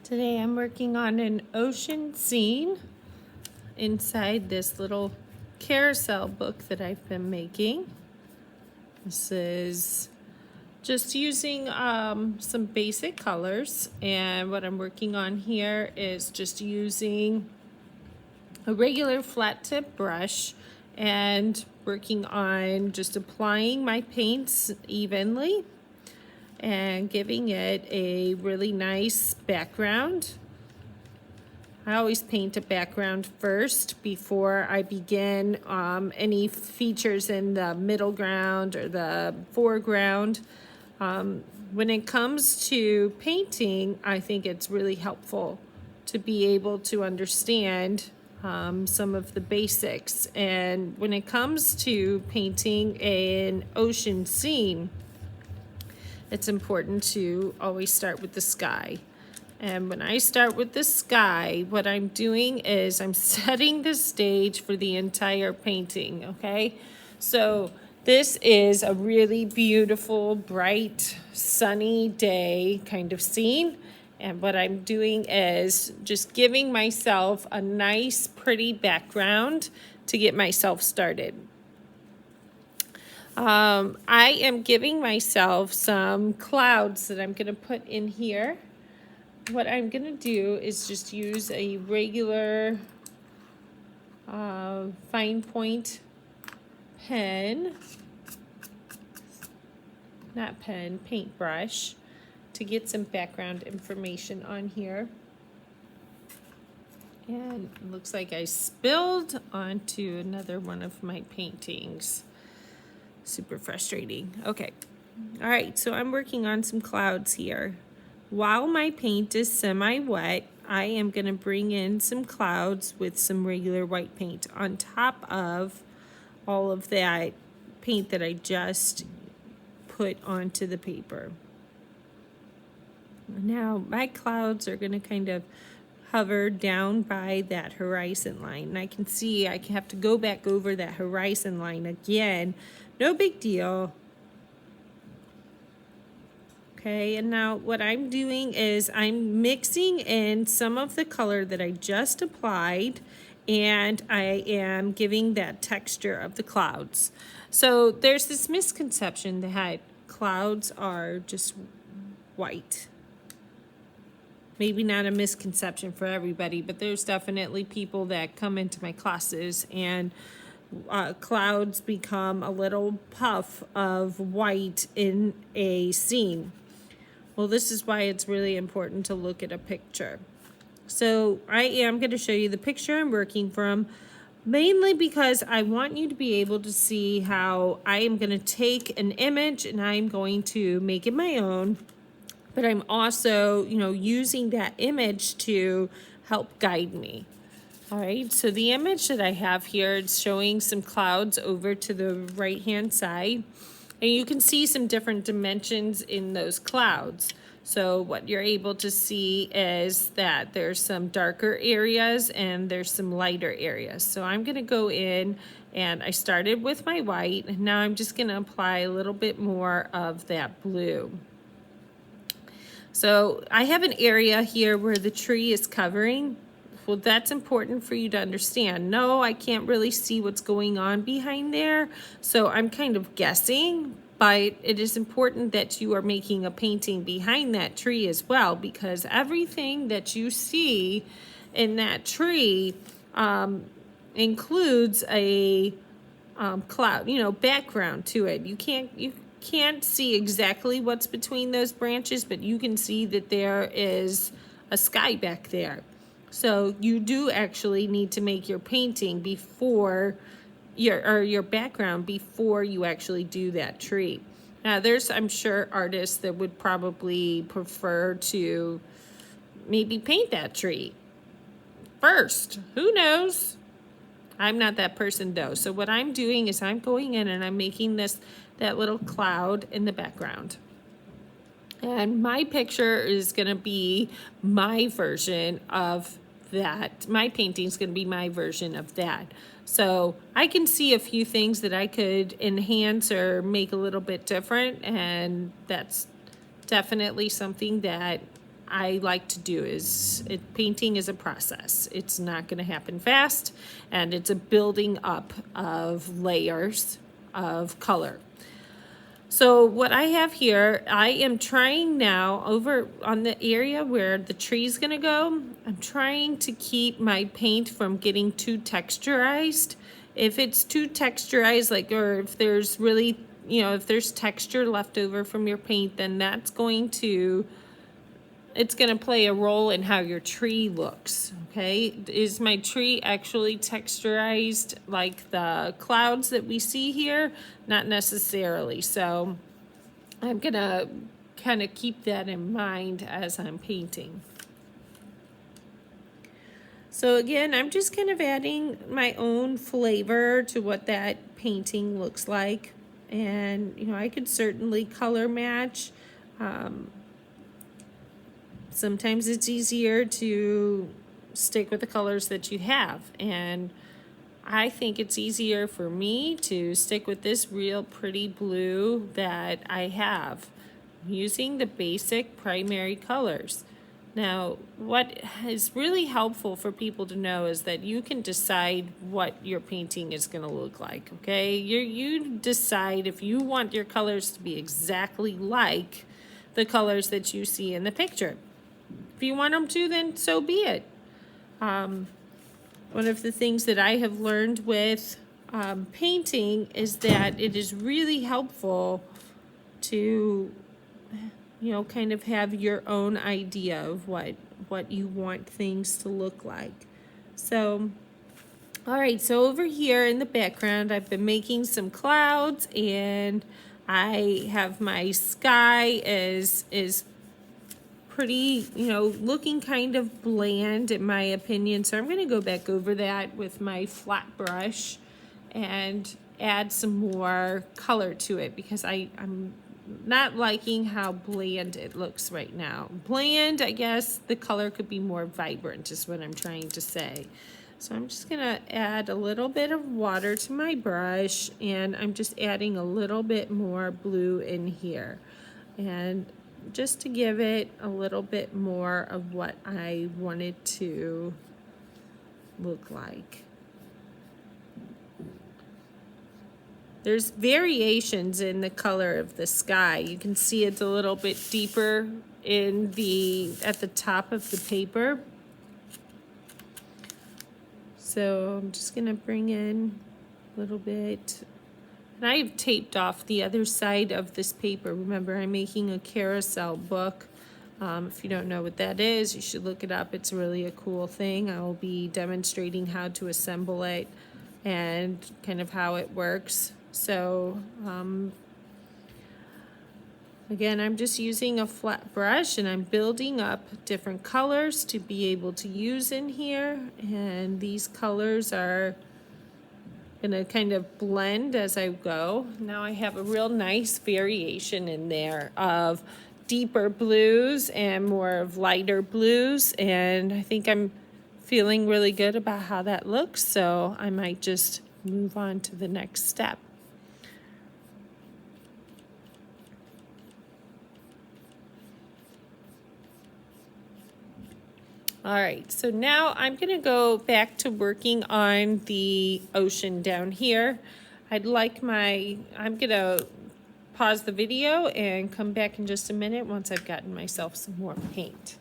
Today I'm working on an ocean scene inside this little carousel book that I've been making. This is just using some basic colors, and what I'm working on here is just using a regular flat tip brush and working on just applying my paints evenly and giving it a really nice background. I always paint a background first before I begin any features in the middle ground or the foreground. When it comes to painting, I think it's really helpful to be able to understand some of the basics. And when it comes to painting an ocean scene, it's important to always start with the sky. And when I start with the sky, what I'm doing is I'm setting the stage for the entire painting, okay? So this is a really beautiful, bright, sunny day kind of scene. And what I'm doing is just giving myself a nice, pretty background to get myself started. I am giving myself some clouds that I'm going to put in here. What I'm going to do is just use a regular fine point pen, not pen, paintbrush, to get some background information on here. And it looks like I spilled onto another one of my paintings. Super frustrating. Okay. All right, so I'm working on some clouds here. While my paint is semi-wet, I am going to bring in some clouds with some regular white paint on top of all of that paint that I just put onto the paper. Now, my clouds are going to kind of hover down by that horizon line. And I can see I have to go back over that horizon line again. No big deal. Okay, and now what I'm doing is I'm mixing in some of the color that I just applied, and I am giving that texture of the clouds. So there's this misconception that clouds are just white. Maybe not a misconception for everybody, but there's definitely people that come into my classes and clouds become a little puff of white in a scene. Well, this is why it's really important to look at a picture. So I am going to show you the picture I'm working from, mainly because I want you to be able to see how I am going to take an image and I'm going to make it my own. But I'm also, using that image to help guide me. All right, so the image that I have here, it's showing some clouds over to the right-hand side. And you can see some different dimensions in those clouds. So what you're able to see is that there's some darker areas and there's some lighter areas. So I'm going to go in, and I started with my white, and now I'm just going to apply a little bit more of that blue. So I have an area here where the tree is covering. Well, that's important for you to understand. No, I can't really see what's going on behind there, so I'm kind of guessing, but it is important that you are making a painting behind that tree as well, because everything that you see in that tree includes a cloud, background to it. You can't see exactly what's between those branches, but you can see that there is a sky back there. So you do actually need to make your painting before your background before you actually do that tree. Now there's, I'm sure, artists that would probably prefer to maybe paint that tree first. Who knows? I'm not that person though. So what I'm doing is I'm going in and I'm making that little cloud in the background. And my picture is going to be my version of that. My painting is going to be my version of that. So I can see a few things that I could enhance or make a little bit different. And that's definitely something that I like to do is painting is a process. It's not going to happen fast, and it's a building up of layers of color. So what I have here, I am trying now over on the area where the tree is going to go, I'm trying to keep my paint from getting too texturized. If it's too texturized, like, or if there's really, if there's texture left over from your paint, then that's going to, it's going to play a role in how your tree looks. Okay, is my tree actually texturized like the clouds that we see here? Not necessarily. So I'm gonna kind of keep that in mind as I'm painting. So again, I'm just kind of adding my own flavor to what that painting looks like. And I could certainly color match. Sometimes it's easier to stick with the colors that you have, and I think it's easier for me to stick with this real pretty blue that I have, using the basic primary colors. Now, what is really helpful for people to know is that you can decide what your painting is going to look like, okay? You decide if you want your colors to be exactly like the colors that you see in the picture. If you want them to, then so be it. One of the things that I have learned with painting is that it is really helpful to, kind of have your own idea of what you want things to look like. So, all right, so over here in the background, I've been making some clouds, and I have my sky is pretty, looking kind of bland in my opinion. So I'm going to go back over that with my flat brush and add some more color to it, because I'm not liking how bland it looks right now. Bland, I guess the color could be more vibrant is what I'm trying to say. So I'm just going to add a little bit of water to my brush, and I'm just adding a little bit more blue in here. And just to give it a little bit more of what I want it to look like. There's variations in the color of the sky. You can see it's a little bit deeper at the top of the paper. So I'm just gonna bring in a little bit. And I've taped off the other side of this paper. Remember, I'm making a carousel book. If you don't know what that is, you should look it up. It's really a cool thing. I will be demonstrating how to assemble it and kind of how it works. So, again, I'm just using a flat brush, and I'm building up different colors to be able to use in here. And these colors are gonna kind of blend as I go. Now I have a real nice variation in there of deeper blues and more of lighter blues, and I think I'm feeling really good about how that looks, so I might just move on to the next step. All right, so now I'm going to go back to working on the ocean down here. I'm going to pause the video and come back in just a minute once I've gotten myself some more paint.